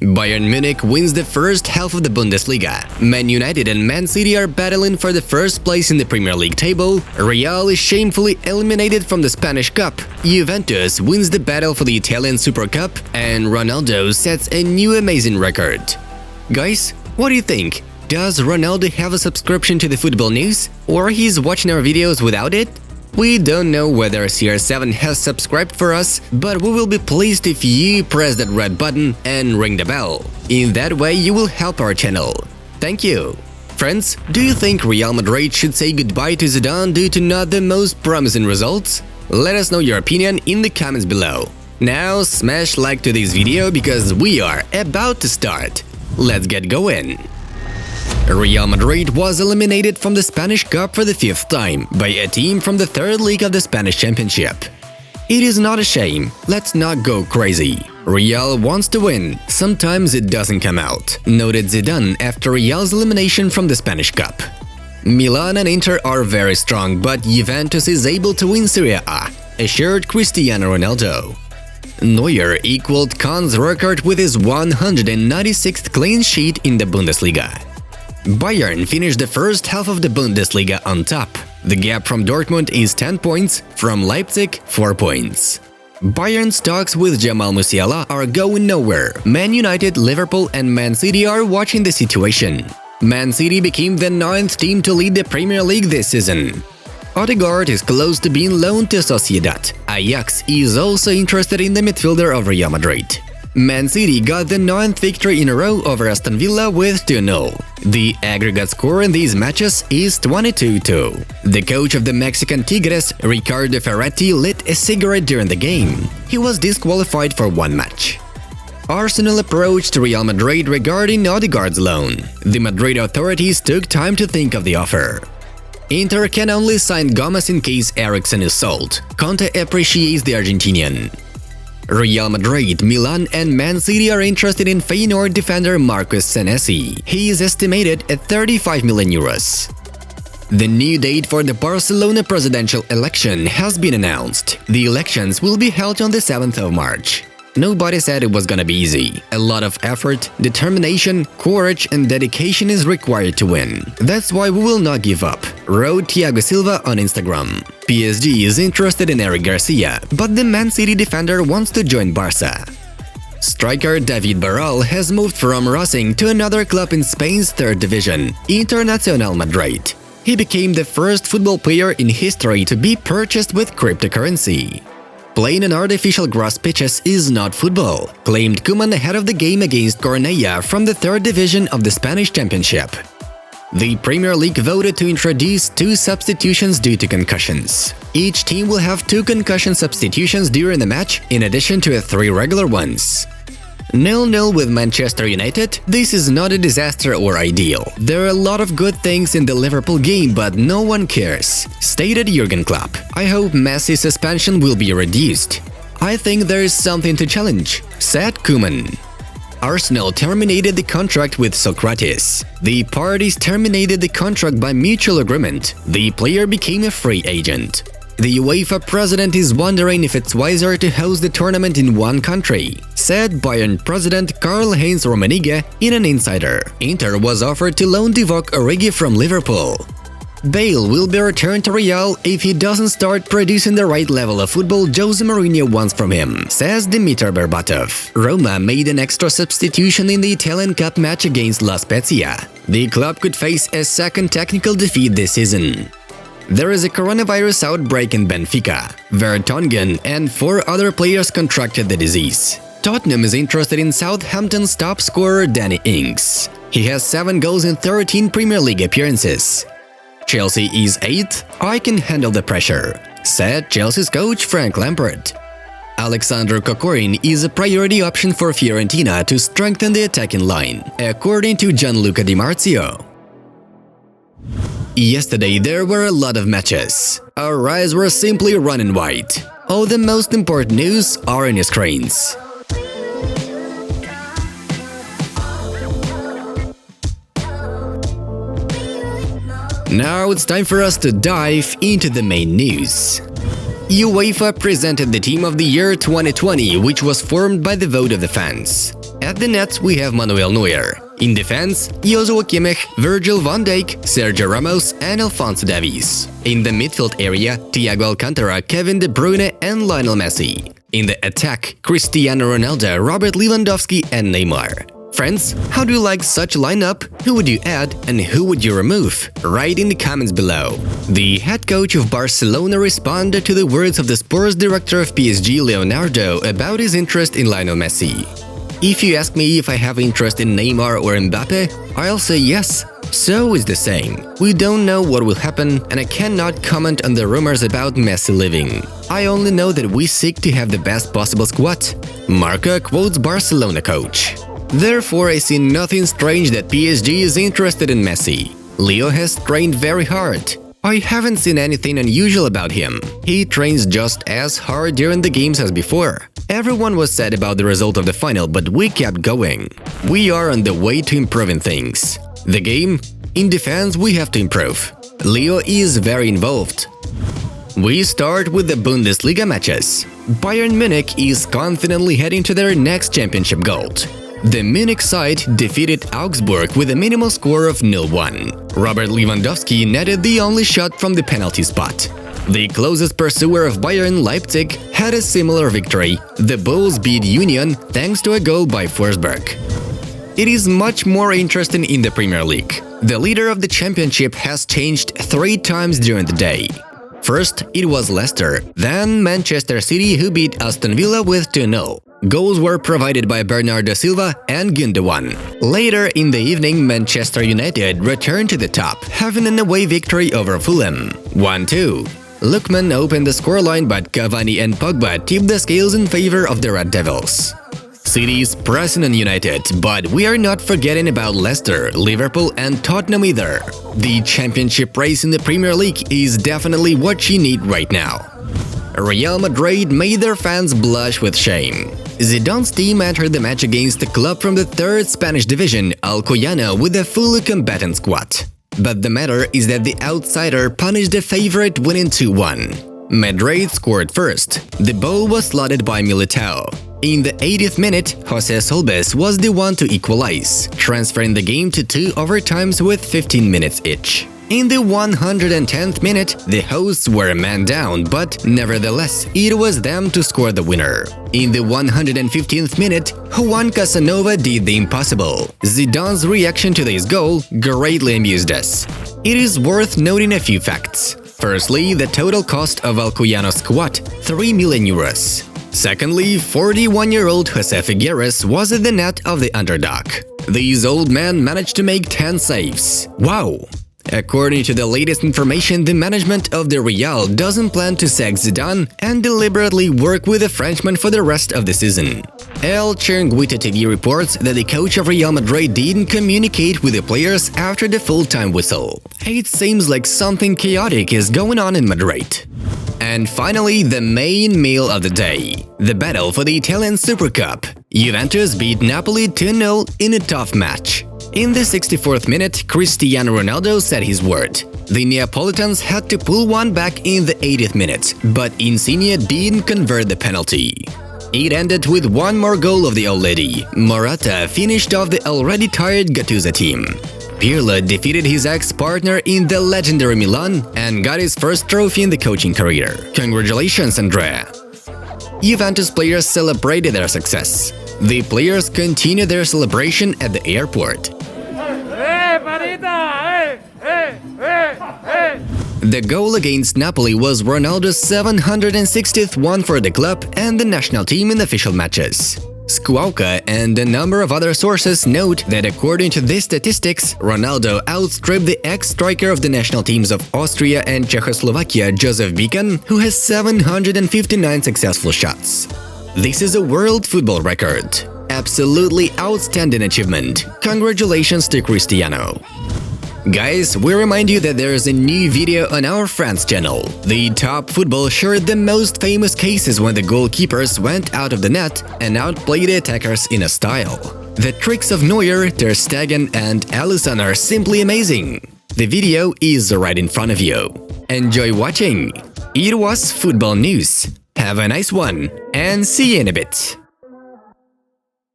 Bayern Munich wins the first half of the Bundesliga. Man United and Man City are battling for the first place in the Premier League table. Real is shamefully eliminated from the Spanish Cup. Juventus wins the battle for the Italian Super Cup. And Ronaldo sets a new amazing record. Guys, what do you think? Does Ronaldo have a subscription to the football news? Or he's watching our videos without it? We don't know whether CR7 has subscribed for us, but we will be pleased if you press that red button and ring the bell. In that way, you will help our channel. Thank you. Friends, do you think Real Madrid should say goodbye to Zidane due to not the most promising results? Let us know your opinion in the comments below. Now smash like to this video because we are about to start. Let's get going. Real Madrid was eliminated from the Spanish Cup for the 5th time by a team from the 3rd league of the Spanish Championship. It is not a shame, let's not go crazy. Real wants to win, sometimes it doesn't come out, noted Zidane after Real's elimination from the Spanish Cup. Milan and Inter are very strong, but Juventus is able to win Serie A, assured Cristiano Ronaldo. Neuer equaled Kahn's record with his 196th clean sheet in the Bundesliga. Bayern finished the first half of the Bundesliga on top. The gap from Dortmund is 10 points, from Leipzig 4 points. Bayern's talks with Jamal Musiala are going nowhere. Man United, Liverpool and Man City are watching the situation. Man City became the 9th team to lead the Premier League this season. Odegaard is close to being loaned to Sociedad. Ajax is also interested in the midfielder of Real Madrid. Man City got the 9th victory in a row over Aston Villa with 2-0. The aggregate score in these matches is 22-2. The coach of the Mexican Tigres, Ricardo Ferretti, lit a cigarette during the game. He was disqualified for one match. Arsenal approached Real Madrid regarding Odegaard's loan. The Madrid authorities took time to think of the offer. Inter can only sign Gomez in case Eriksen is sold. Conte appreciates the Argentinian. Real Madrid, Milan and Man City are interested in Feyenoord defender Marcus Senesi. He is estimated at 35 million euros. The new date for the Barcelona presidential election has been announced. The elections will be held on the 7th of March. Nobody said it was gonna be easy. A lot of effort, determination, courage and dedication is required to win. That's why we will not give up, wrote Thiago Silva on Instagram. PSG is interested in Eric Garcia, but the Man City defender wants to join Barca. Striker David Barral has moved from Racing to another club in Spain's 3rd division, Internacional Madrid. He became the first football player in history to be purchased with cryptocurrency. Playing on artificial grass pitches is not football, claimed KOEMAN ahead of the game against Cornellà from the 3rd division of the Spanish Championship. The Premier League voted to introduce 2 substitutions due to concussions. Each team will have 2 concussion substitutions during the match, in addition to 3 regular ones. 0-0 with Manchester United, this is not a disaster or ideal. There are a lot of good things in the Liverpool game, but no one cares, stated Jurgen Klopp. I hope MESSI's suspension will be reduced. I think there is something to challenge, said KOEMAN. Arsenal terminated the contract with Socrates. The parties terminated the contract by mutual agreement. The player became a free agent. The UEFA president is wondering if it's wiser to host the tournament in one country, said Bayern president Karl-Heinz Rummenigge in an insider. Inter was offered to loan Divock Origi from Liverpool. Bale will be returned to Real if he doesn't start producing the right level of football Jose Mourinho wants from him, says Dimitar Berbatov. Roma made an extra substitution in the Italian Cup match against La Spezia. The club could face a 2nd technical defeat this season. There is a coronavirus outbreak in Benfica. Vertonghen and 4 other players contracted the disease. Tottenham is interested in Southampton's top scorer Danny Ings. He has 7 goals in 13 Premier League appearances. Chelsea is 8th. I can handle the pressure, said Chelsea's coach Frank Lampard. Alexander Kokorin is a priority option for Fiorentina to strengthen the attacking line, according to Gianluca Di Marzio. Yesterday there were a lot of matches. Our eyes were simply running wide. All the most important news are on your screens. Now it's time for us to dive into the main news. UEFA presented the Team of the Year 2020, which was formed by the vote of the fans. At the net, we have Manuel Neuer. In defense, Joshua Kimmich, Virgil van Dijk, Sergio Ramos, and Alphonso Davies. In the midfield area, Thiago Alcantara, Kevin De Bruyne, and Lionel Messi. In the attack, Cristiano Ronaldo, Robert Lewandowski, and Neymar. Friends, how do you like such a lineup? Who would you add and who would you remove? Write in the comments below. The head coach of Barcelona responded to the words of the sports director of PSG, Leonardo, about his interest in Lionel Messi. If you ask me if I have interest in Neymar or Mbappe, I'll say yes. So is the same. We don't know what will happen, and I cannot comment on the rumors about Messi leaving. I only know that we seek to have the best possible squad. Marca quotes Barcelona coach. Therefore, I see nothing strange that PSG is interested in Messi. Leo has trained very hard. I haven't seen anything unusual about him. He trains just as hard during the games as before. Everyone was sad about the result of the final, but we kept going. We are on the way to improving things. The game? In defense, we have to improve. Leo is very involved. We start with the Bundesliga matches. Bayern Munich is confidently heading to their next championship goal. The Munich side defeated Augsburg with a minimal score of 0-1. Robert Lewandowski netted the only shot from the penalty spot. The closest pursuer of Bayern, Leipzig, had a similar victory. The Bulls beat Union thanks to a goal by Forsberg. It is much more interesting in the Premier League. The leader of the championship has changed 3 times during the day. First, it was Leicester, then Manchester City, who beat Aston Villa with 2-0. Goals were provided by Bernardo Silva and Gundogan. Later in the evening, Manchester United returned to the top, having an away victory over Fulham, 1-2. Lookman opened the scoreline, but Cavani and Pogba tipped the scales in favor of the Red Devils. City is pressing on United, but we are not forgetting about Leicester, Liverpool, and Tottenham either. The championship race in the Premier League is definitely what you need right now. Real Madrid made their fans blush with shame. Zidane's team entered the match against a club from the 3rd Spanish division, Alcoyano, with a fully combatant squad. But the matter is that the outsider punished the favorite, winning 2-1. Madrid scored first. The ball was slotted by Militao. In the 80th minute, José Solbes was the one to equalize, transferring the game to 2 overtimes with 15 minutes each. In the 110th minute, the hosts were a man down, but nevertheless, it was them to score the winner. In the 115th minute, Juan Casanova did the impossible. Zidane's reaction to this goal greatly amused us. It is worth noting a few facts. Firstly, the total cost of Alcoyano's squad, 3 million euros. Secondly, 41-year-old José Figueres was at the net of the underdog. This old man managed to make 10 saves. Wow! According to the latest information, the management of the Real doesn't plan to sack Zidane and deliberately work with the Frenchman for the rest of the season. El Chiringuito TV reports that the coach of Real Madrid didn't communicate with the players after the full-time whistle. It seems like something chaotic is going on in Madrid. And finally, the main meal of the day, the battle for the Italian Super Cup. Juventus beat Napoli 2-0 in a tough match. In the 64th minute, Cristiano Ronaldo said his word. The Neapolitans had to pull one back in the 80th minute, but Insigne didn't convert the penalty. It ended with one more goal of the old lady. Morata finished off the already tired Gattuso team. Pirlo defeated his ex-partner in the legendary Milan and got his first trophy in the coaching career. Congratulations, Andrea! Juventus players celebrated their success. The players continued their celebration at the airport. The goal against Napoli was Ronaldo's 760th one for the club and the national team in official matches. Squawka and a number of other sources note that according to these statistics, Ronaldo outstripped the ex-striker of the national teams of Austria and Czechoslovakia, Josef Bican, who has 759 successful shots. This is a world football record. Absolutely outstanding achievement. Congratulations to Cristiano. Guys, we remind you that there is a new video on our France channel. The Top Football shared the most famous cases when the goalkeepers went out of the net and outplayed the attackers in a style. The tricks of Neuer, Ter Stegen and Alisson are simply amazing. The video is right in front of you. Enjoy watching! It was Football News. Have a nice one, and see you in a bit.